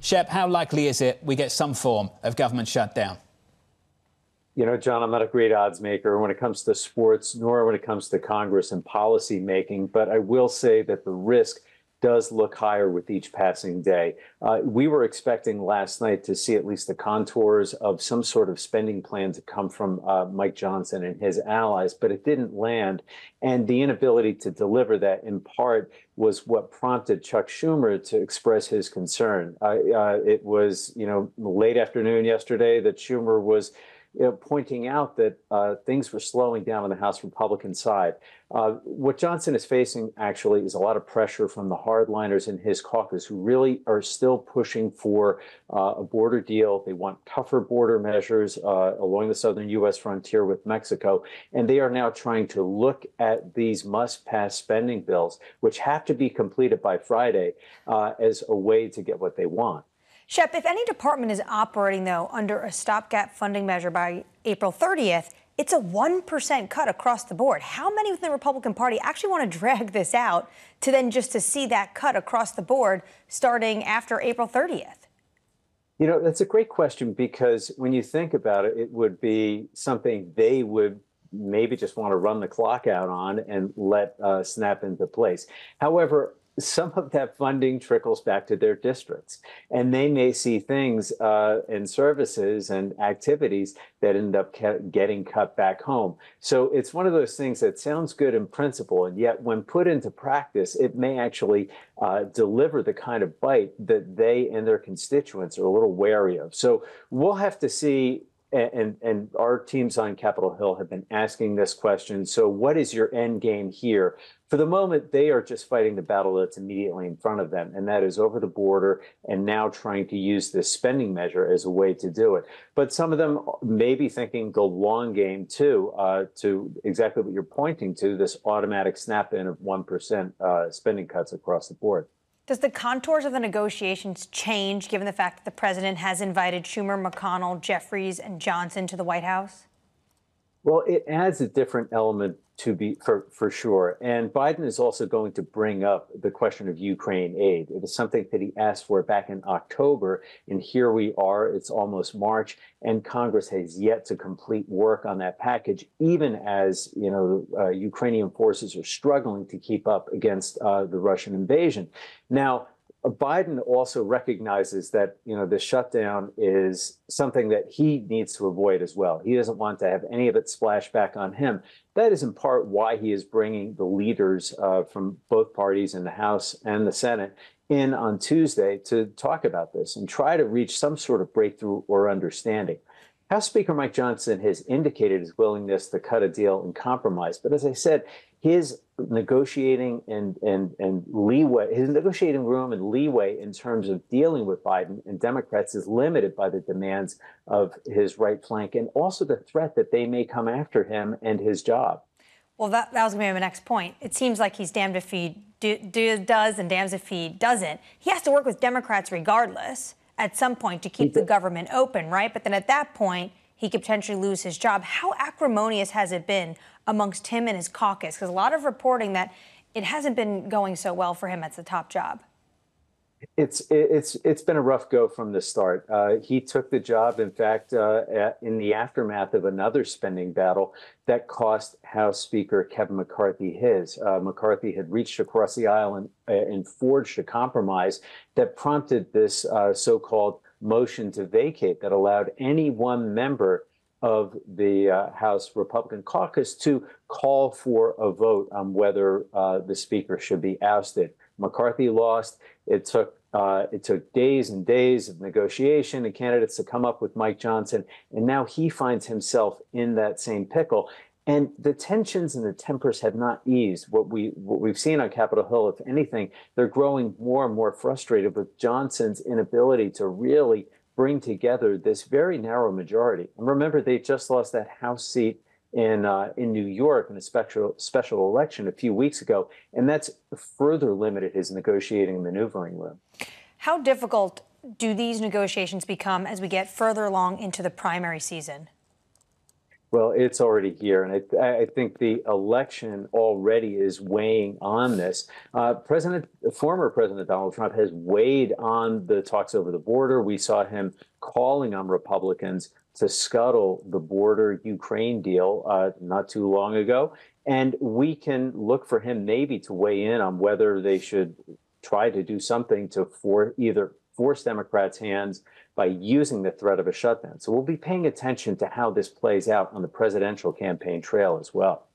Shep, how likely is it we get some form of government shutdown? You know, John, I'm not a great odds maker when it comes to sports, nor when it comes to Congress and policy making. But I will say that the risk does look higher with each passing day. We were expecting last night to see at least the contours of some sort of spending plan to come from Mike Johnson and his allies, but it didn't land. And the inability to deliver that, in part, was what prompted Chuck Schumer to express his concern. It was, late afternoon yesterday that Schumer was pointing out that things were slowing down on the House Republican side. What Johnson is facing, actually, is a lot of pressure from the hardliners in his caucus who really are still pushing for a border deal. They want tougher border measures along the southern U.S. frontier with Mexico. And they are now trying to look at these must-pass spending bills, which have to be completed by Friday, as a way to get what they want. Shep, if any department is operating, though, under a stopgap funding measure by April 30th, it's a 1% cut across the board. How many within the Republican Party actually want to drag this out to see that cut across the board starting after April 30th? You know, that's a great question, because when you think about it, it would be something they would maybe just want to run the clock out on and let snap into place. However, some of that funding trickles back to their districts, and they may see things and services and activities that end up getting cut back home. So it's one of those things that sounds good in principle, and yet when put into practice, it may actually deliver the kind of bite that they and their constituents are a little wary of. So we'll have to see. And our teams on Capitol Hill have been asking this question. So what is your end game here? For the moment, they are just fighting the battle that's immediately in front of them, and that is over the border and now trying to use this spending measure as a way to do it. But some of them may be thinking the long game, too, to exactly what you're pointing to, this automatic snap-in of 1% spending cuts across the board. Does the contours of the negotiations change given the fact that the president has invited Schumer, McConnell, Jeffries, and Johnson to the White House? Well, it adds a different element for sure. And Biden is also going to bring up the question of Ukraine aid. It is something that he asked for back in October. And here we are. It's almost March, and Congress has yet to complete work on that package, even as, Ukrainian forces are struggling to keep up against the Russian invasion. Now, Biden also recognizes that, the shutdown is something that he needs to avoid as well. He doesn't want to have any of it splash back on him. That is in part why he is bringing the leaders from both parties in the House and the Senate in on Tuesday to talk about this and try to reach some sort of breakthrough or understanding. House Speaker Mike Johnson has indicated his willingness to cut a deal and compromise. But as I said, his negotiating and leeway, his negotiating room and leeway in terms of dealing with Biden and Democrats is limited by the demands of his right flank and also the threat that they may come after him and his job. Well, that was going to be my next point. It seems like he's damned if he does and damned if he doesn't. He has to work with Democrats regardless at some point to keep the government open, right? But then at that point, he could potentially lose his job. How acrimonious has it been amongst him and his caucus? Because a lot of reporting that it hasn't been going so well for him at the top job. It's been a rough go from the start. He took the job, in fact, in the aftermath of another spending battle that cost House Speaker Kevin McCarthy his. McCarthy had reached across the aisle and forged a compromise that prompted this so-called motion to vacate that allowed any one member of the House Republican caucus to call for a vote on whether the speaker should be ousted. McCarthy lost. It took days and days of negotiation and candidates to come up with Mike Johnson, and now he finds himself in that same pickle. And the tensions and the tempers have not eased. What we've seen on Capitol Hill, if anything, they're growing more and more frustrated with Johnson's inability to really bring together this very narrow majority. And remember, they just lost that House seat in New York in a special election a few weeks ago, and that's further limited his negotiating maneuvering room. How difficult do these negotiations become as we get further along into the primary season? Well, it's already here, and I think the election already is weighing on this. Former President Donald Trump has weighed on the talks over the border. We saw him calling on Republicans to scuttle the border Ukraine deal not too long ago, and we can look for him maybe to weigh in on whether they should try to do something to either force Democrats' hands by using the threat of a shutdown. So we'll be paying attention to how this plays out on the presidential campaign trail as well.